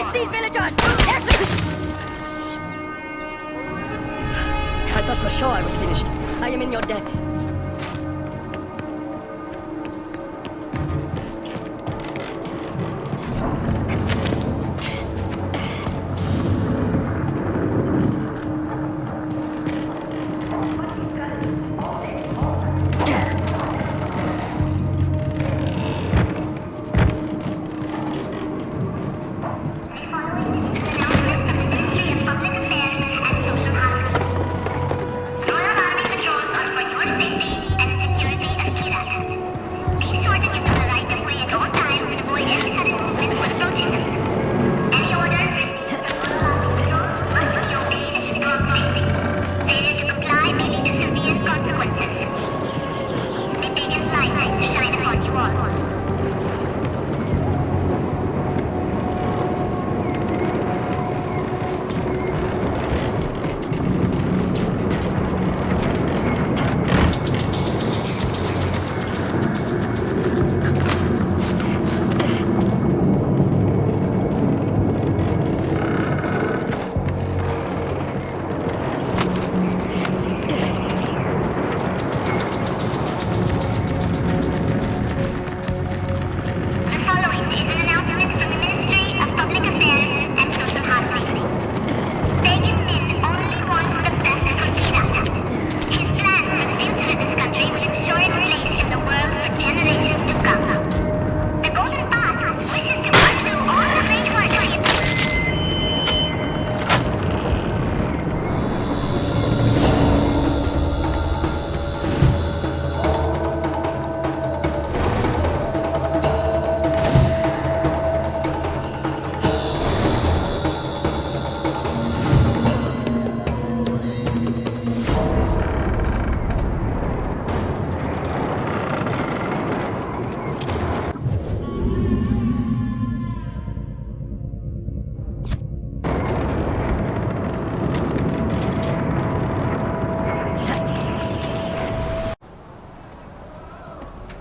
Face these villagers! I thought for sure I was finished. I am in your debt.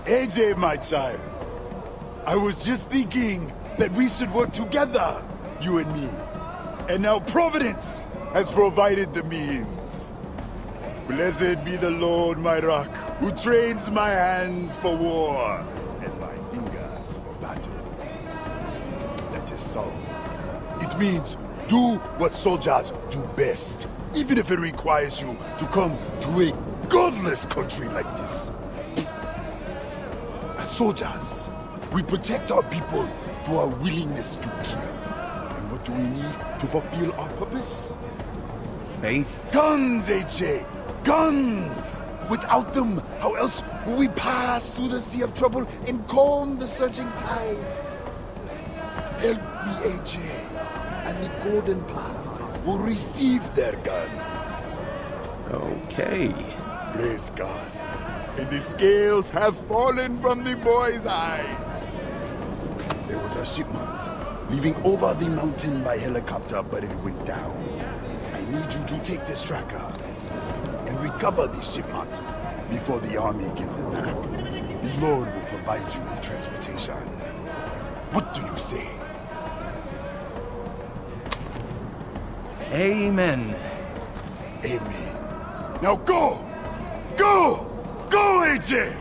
AJ, my child, I was just thinking that we should work together, you and me. And now Providence has provided the means. Blessed be the Lord, my rock, who trains my hands for war and my fingers for battle. That is Psalms. It means do what soldiers do best, even if it requires you to come to a godless country like this. As soldiers, we protect our people through our willingness to kill. And what do we need to fulfill our purpose? Faith? Guns, AJ! Guns! Without them, how else will we pass through the sea of trouble and calm the surging tides? Help me, AJ, and the Golden Path will receive their guns. Okay. Praise God. And the scales have fallen from the boy's eyes. There was a shipment leaving over the mountain by helicopter, but it went down. I need you to take this tracker and recover the shipment before the army gets it back. The Lord will provide you with transportation. What do you say? Amen. Amen. Now go! Go! Go, AJ!